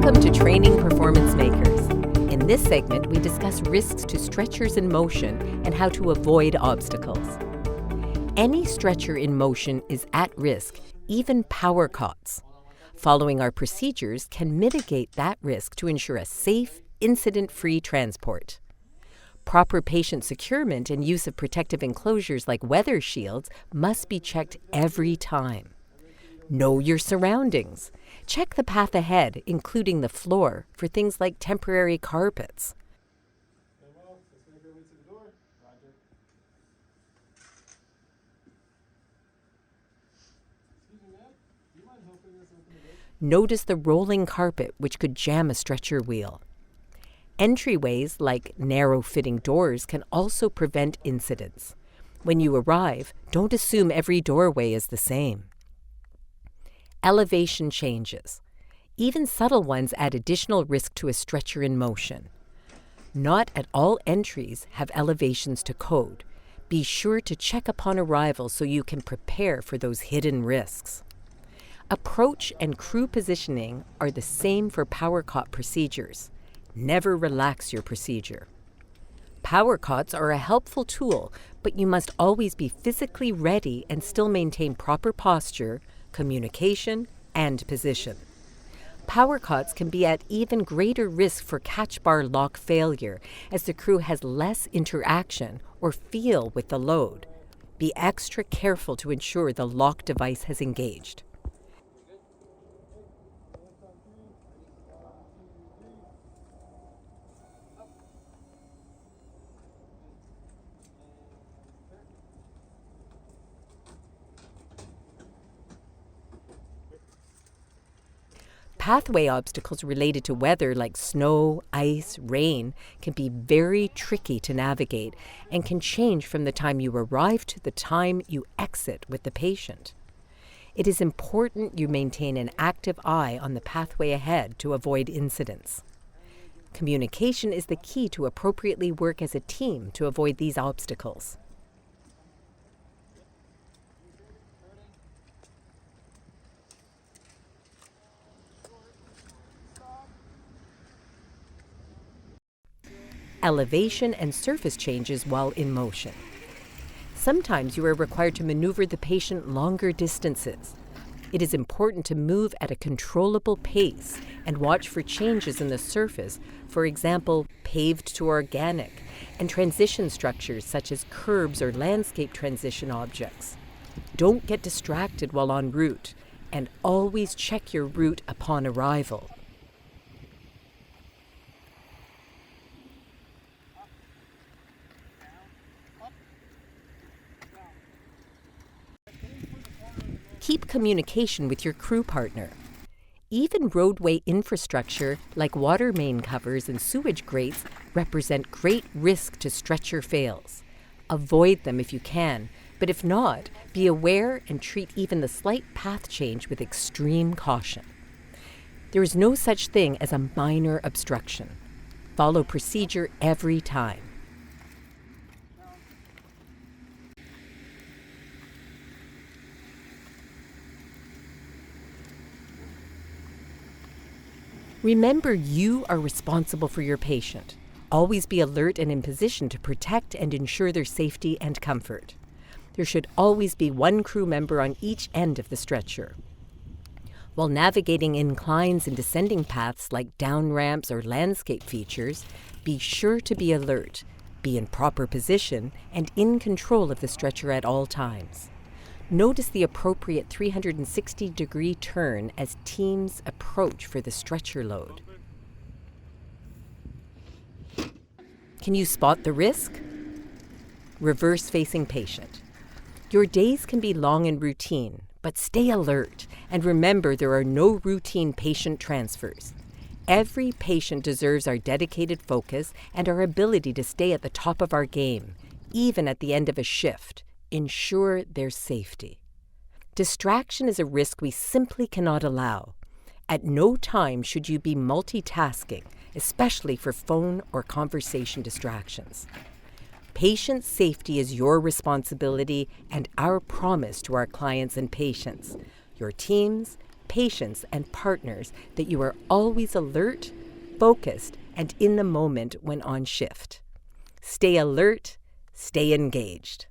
Welcome to Training Performance Makers. In this segment, we discuss risks to stretchers in motion and how to avoid obstacles. Any stretcher in motion is at risk, even power cots. Following our procedures can mitigate that risk to ensure a safe, incident-free transport. Proper patient securement and use of protective enclosures like weather shields must be checked every time. Know your surroundings. Check the path ahead, including the floor, for things like temporary carpets. Notice the rolling carpet, which could jam a stretcher wheel. Entryways, like narrow-fitting doors, can also prevent incidents. When you arrive, don't assume every doorway is the same. Elevation changes. Even subtle ones add additional risk to a stretcher in motion. Not at all entries have elevations to code. Be sure to check upon arrival so you can prepare for those hidden risks. Approach and crew positioning are the same for power cot procedures. Never relax your procedure. Power cots are a helpful tool, but you must always be physically ready and still maintain proper posture, communication, and position. Power cots can be at even greater risk for catch bar lock failure as the crew has less interaction or feel with the load. Be extra careful to ensure the lock device has engaged. Pathway obstacles related to weather like snow, ice, rain can be very tricky to navigate and can change from the time you arrive to the time you exit with the patient. It is important you maintain an active eye on the pathway ahead to avoid incidents. Communication is the key to appropriately work as a team to avoid these obstacles. Elevation and surface changes while in motion. Sometimes you are required to maneuver the patient longer distances. It is important to move at a controllable pace and watch for changes in the surface, for example, paved to organic, and transition structures such as curbs or landscape transition objects. Don't get distracted while en route, and always check your route upon arrival. Keep communication with your crew partner. Even roadway infrastructure like water main covers and sewage grates represent great risk to stretcher fails. Avoid them if you can, but if not, be aware and treat even the slight path change with extreme caution. There is no such thing as a minor obstruction. Follow procedure every time. Remember, you are responsible for your patient. Always be alert and in position to protect and ensure their safety and comfort. There should always be one crew member on each end of the stretcher. While navigating inclines and descending paths like down ramps or landscape features, be sure to be alert, be in proper position, and in control of the stretcher at all times. Notice the appropriate 360-degree turn as teams approach for the stretcher load. Can you spot the risk? Reverse-facing patient. Your days can be long and routine, but stay alert and remember there are no routine patient transfers. Every patient deserves our dedicated focus and our ability to stay at the top of our game, even at the end of a shift. Ensure their safety. Distraction is a risk we simply cannot allow. At no time should you be multitasking, especially for phone or conversation distractions. Patient safety is your responsibility and our promise to our clients and patients, your teams, patients, and partners that you are always alert, focused, and in the moment when on shift. Stay alert, stay engaged.